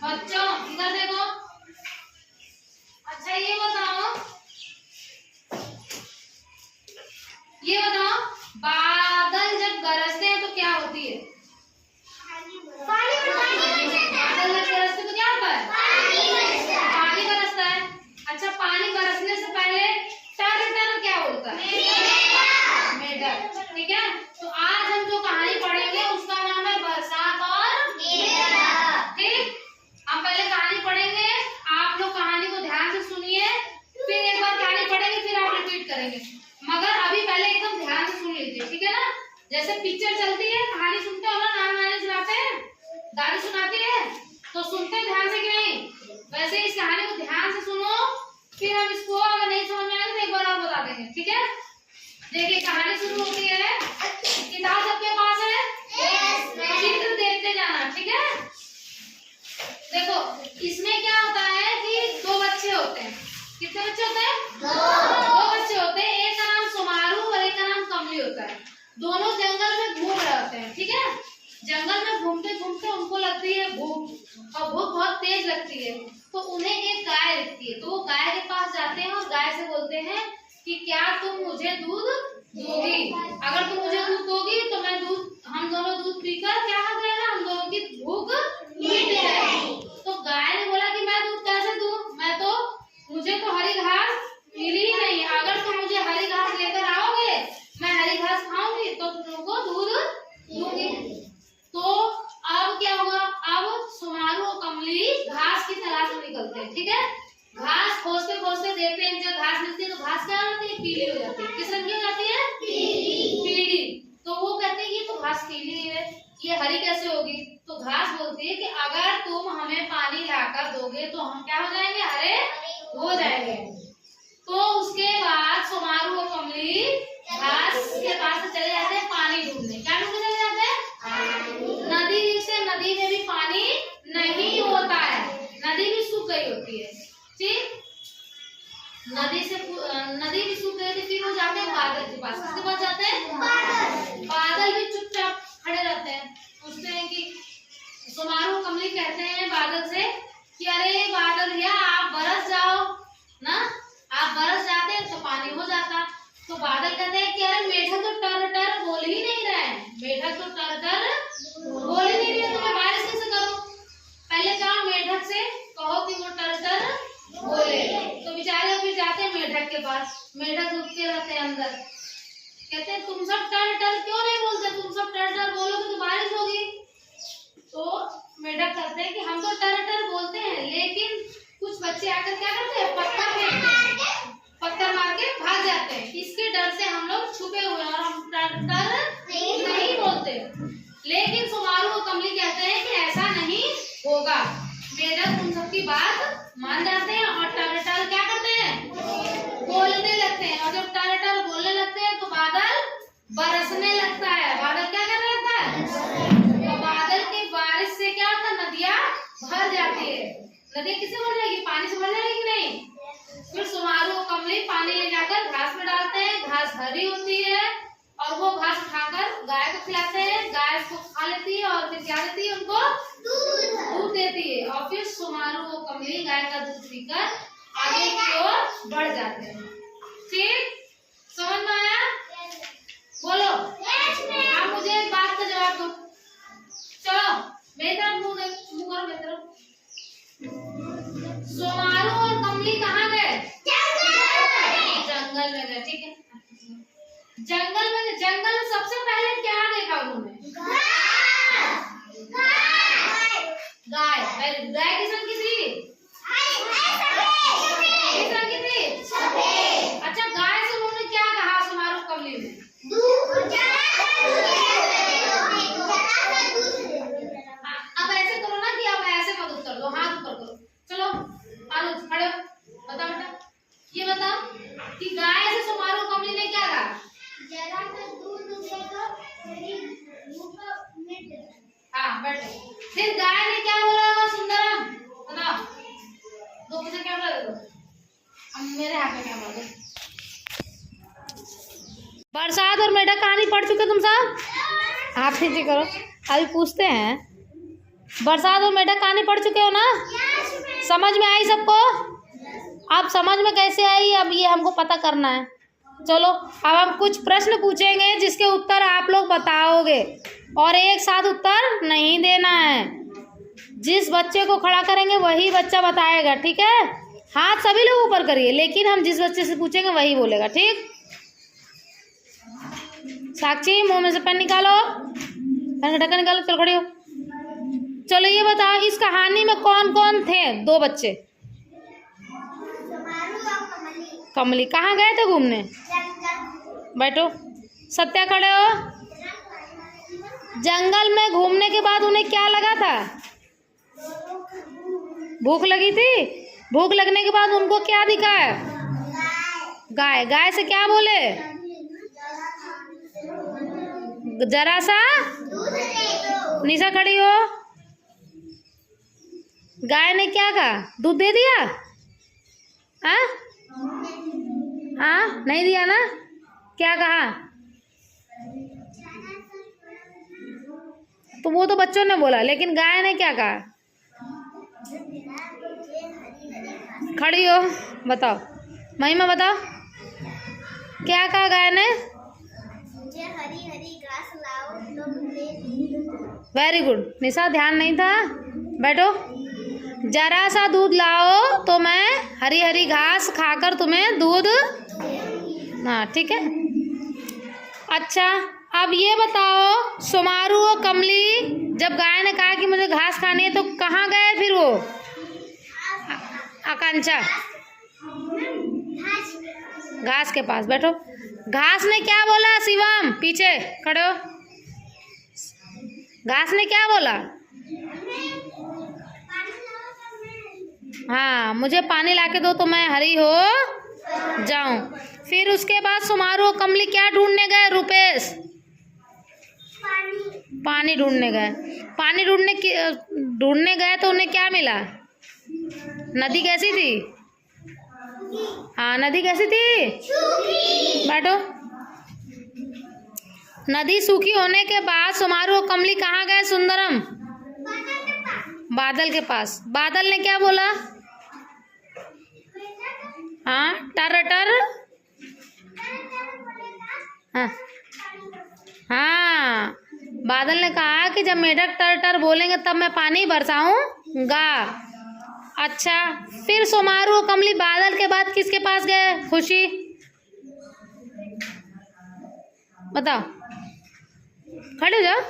बच्चों इधर देखो। अच्छा ये बताओ बादल जब गरजते हैं तो क्या होती है? बादल जब गरजते तो क्या होता है? पानी बरसता है। अच्छा पानी बरसने से पहले टर टर क्या बोलता है? मेढक। ठीक है, तो आज हम जो कहानी पढ़ेंगे उसका नाम है बरसात और मेढक। ठीक, हम पहले कहानी पढ़ेंगे, आप लोग कहानी को ध्यान से सुनिए, फिर एक बार कहानी पढ़ेंगे, फिर आप रिपीट करेंगे, मगर अभी पहले एकदम ध्यान से सुन लीजिए। ठीक है ना? जैसे पिक्चर चलती है, कहानी सुनते हो ना, नाना सुनाते हैं, दादी सुनाती है, तो सुनते ध्यान से कि नहीं? वैसे इस कहानी को ध्यान से सुनो, फिर हम इसको अगर नहीं समझ में आएगा तो एक बार और बता देंगे। ठीक है, देखिए कहानी शुरू होती है। किताब सबके पास है? चित्र देखते जाना। ठीक है, देखो इसमें क्या होता है कि दो बच्चे होते हैं। कितने बच्चे होते हैं? दो बच्चे होते हैं, एक का नाम सुमारू और एक का नाम कमली होता है। दोनों जंगल में घूम रहे होते हैं। ठीक है, जंगल में घूमते घूमते उनको लगती है भूख, और भूख बहुत तेज लगती है, तो उन्हें एक गाय दिखती है, तो वो गाय के पास जाते हैं और गाय से बोलते हैं कि क्या तुम मुझे दूध दोगी? अगर तुम मुझे दूध दोगी तो मैं हम दोनों दूध पीकर क्या हो जाएगा, हम दोनों की भूख मिट जाएगी। तो गाय ने बोला कि मैं दूध कैसे दूं, मुझे तो हरी घास मिली ही नहीं, अगर तुम मुझे हरी घास लेकर आओगे मैं हरी घास खाऊंगी तो तुमको दूध दूंगी। तो अब क्या हुआ, अब सुमारू और कमली घास की तलाश में निकलते हैं। ठीक है, घास खोजते खोजते देखते हैं, जब घास मिलती है तो घास क्या होती है? पीली हो जाती है। किस रंग की हो जाती है? पीली। तो वो कहते हैं ये तो घास पीली है, ये हरी कैसे होगी? तो घास बोलती है कि अगर तुम हमें पानी लाकर दोगे तो हम क्या हो जाएंगे? हरे हो जाएंगे। तो उसके बाद सुमारू और कमली घास के पास से चले जाते हैं पानी ढूंढने। क्या ढूंढने चले जाते हैं? नदी से। नदी में भी पानी नहीं होता है, नदी भी सूख गई होती है। ठीक, नदी भी सूख गई थी। फिर वो जाते हैं बादल के पास। किसके पास जाते हैं? बादल भी चुपचाप खड़े रहते हैं। पूछते हैं कि सुमारू कमली कहते हैं बादल से कि अरे बादल भैया आप बरस जाओ ना, आप बरस जाते तो पानी हो जाता। तो बादल कहते हैं कि अरे मेढक तो टर टर बोल ही नहीं रहा है, मेढक तो टर टर बोल ही नहीं रहा, तो मैं बारिश कैसे करूं? पहले जाओ मेढक से कहो कि वो टर टर बोले। तो बेचारे फिर जाते हैं मेढक के पास। मेढक रुकते रहते हैं अंदर, कहते हैं तुम सब टर टर क्यों नहीं बोलते, तुम सब टर टर बोलोगे तो बारिश होगी। तो मेढक कहते हैं कि हम तो टर टर बोलते हैं, लेकिन कुछ बच्चे आकर क्या करते हैं? पत्थर फेंकते हैं, पत्थर मार के भाग जाते हैं। इसके डर से हम लोग छुपे हुए हैं और हम टर टर नहीं बोलते। लेकिन सुमारू और कमली कहते हैं कि ऐसा नहीं होगा। मेढक उन सबकी बात मान जाते हैं और टर टर क्या करते हैं? बोलने लगते हैं। और जब टर टर बोलने लगते हैं तो बादल बरसने लगता है। बादल क्या करने लगता है? तो बादल की बारिश से क्या होता है? नदियाँ भर जाती है। नदियाँ किससे भर जाएगी? पानी से भर जाएगी कि नहीं? फिर सुमारू और कमली पानी ले जाकर घास में डालते हैं, घास हरी होती है और वो घास उठाकर गाय को खिलाते हैं। गाय उसको खा लेती है और फिर क्या देती है? उनको दूध देती है। और फिर सुमारू और कमली गाय का दूध पीकर आगे की ओर बढ़ जाते हैं। ठीक, समझ में आया? बोलो आप मुझे एक बात का जवाब दो। चलो मेरी तरफ मुंह करो, मेरी तरफ। सुमारू और कमली कहाँ गए? जंगल में गए। ठीक है, जंगल में सबसे पहले क्या देखा उन्होंने? गाय। गाय किस रंग की थी? किस रंग की थी? अच्छा, गाय से उन्होंने क्या कहा सुमारू कमली ने? अब ऐसे करो ना कि अब ऐसे मत उत्तर दो, हाथ ऊपर करो। चलो आलो खड़े हो, बता बेटा ये बता कि गाय से सुमारू कमली ने क्या कहा? जरा सा दूध देगा हाँ बैठो। फिर गाय ने क्या बोला होगा? सुंदरम बताओ, दो मुझे कैमरा दे दो, अब मेरे हाथ में कैमरा दो। बरसात और मेढक कहानी पढ़ चुके तुम सब? आप नीचे करो, अभी पूछते हैं बरसात और मेढक कहानी पढ़ चुके हो ना? समझ में आई सबको? अब समझ में कैसे आई, अब ये हमको पता करना है। चलो अब हम कुछ प्रश्न पूछेंगे जिसके उत्तर आप लोग बताओगे और एक साथ उत्तर नहीं देना है। जिस बच्चे को खड़ा करेंगे वही बच्चा बताएगा, ठीक है? हाथ सभी लोग ऊपर करिए, लेकिन हम जिस बच्चे से पूछेंगे वही बोलेगा, ठीक? साक्षी मुंह में से पेन निकालो, पेन का ढक्कन निकालो, चलो खड़ी हो। चलो ये बताओ, इस कहानी में कौन कौन थे? 2 बच्चे। कमली कहाँ गए थे घूमने? बैठो। सत्या खड़े हो। जंगल में घूमने के बाद उन्हें क्या लगा था? भूख लगी थी। भूख लगने के बाद उनको क्या दिखा है? गाय। गाय से क्या बोले? जरा सा निशा खड़ी हो। गाय ने क्या कहा? दूध दे दिया? हाँ नहीं दिया ना? क्या कहा? तो वो तो बच्चों ने बोला, लेकिन गाय ने क्या कहा? खड़ी हो, बताओ। महिमा बताओ, क्या कहा गाय ने? मुझे हरी हरी घास लाओ तो मुझे। Very good. निशा ध्यान नहीं था, बैठो। जरा सा दूध लाओ तो मैं हरी हरी घास खाकर तुम्हें दूध। हाँ ठीक है। अच्छा अब ये बताओ, सुमारू और कमली, जब गाय ने कहा कि मुझे घास खानी है तो कहाँ गए फिर वो? आकांक्षा घास के पास। बैठो। घास ने क्या बोला? शिवम पीछे खड़े हो। घास ने क्या बोला? हाँ, मुझे पानी लाके दो तो मैं हरी हो जाऊं। फिर उसके बाद सुमारू और कमली क्या ढूंढने गए? रुपेश पानी ढूंढने गए। पानी ढूंढने गए तो उन्हें क्या मिला? नदी कैसी थी? हाँ नदी कैसी थी? बैठो। नदी सूखी होने के बाद सुमारू और कमली कहाँ गए? सुंदरम बादल के पास। बादल ने क्या बोला? हाँ टर टर। हाँ बादल ने कहा कि जब मेढक टर टर बोलेंगे तब मैं पानी बरसाऊंगा। अच्छा फिर सुमारू और कमली बादल के बाद किसके पास गए? खुशी बताओ, खड़े हो जाओ।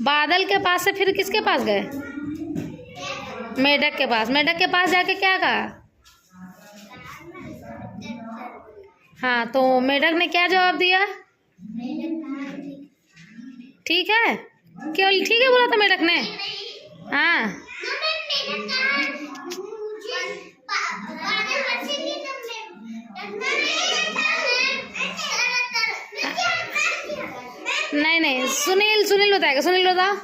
बादल के पास से फिर किसके पास गए? मेढक के पास। मेढक के पास जाके क्या कहा? हाँ तो मेढक ने क्या जवाब दिया? ठीक है। केवल ठीक है बोला था मेढक ने? हाँ नहीं नहीं, सुनील बताएगा। सुनील बताओ।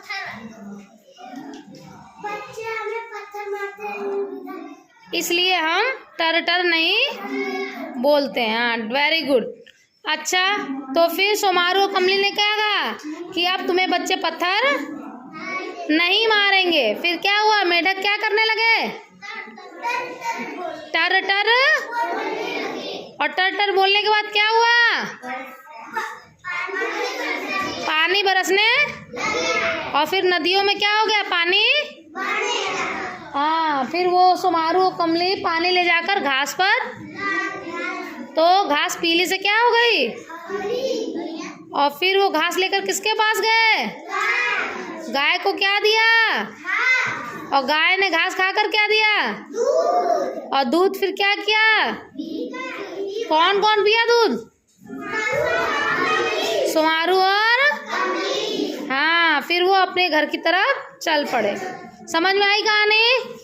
इसलिए हम टर टर नहीं बोलते हैं। हाँ वेरी गुड। अच्छा तो फिर सुमारू और कमली ने क्या कहा कि अब तुम्हें बच्चे पत्थर नहीं मारेंगे। फिर क्या हुआ? मेढक क्या करने लगे? टर टर। और टर टर बोलने के बाद क्या हुआ? पानी बरसने। और फिर नदियों में क्या हो गया? पानी। हाँ फिर वो सुमारू और कमली पानी ले जाकर घास पर, तो घास पीली से क्या हो गई? और फिर वो घास लेकर किसके पास गए? गाय को क्या दिया? और गाय ने घास खाकर क्या दिया? और दूध फिर क्या किया? कौन कौन पिया दूध? सुमारू और हाँ, फिर वो अपने घर की तरफ चल पड़े। समझ में आई कहानी?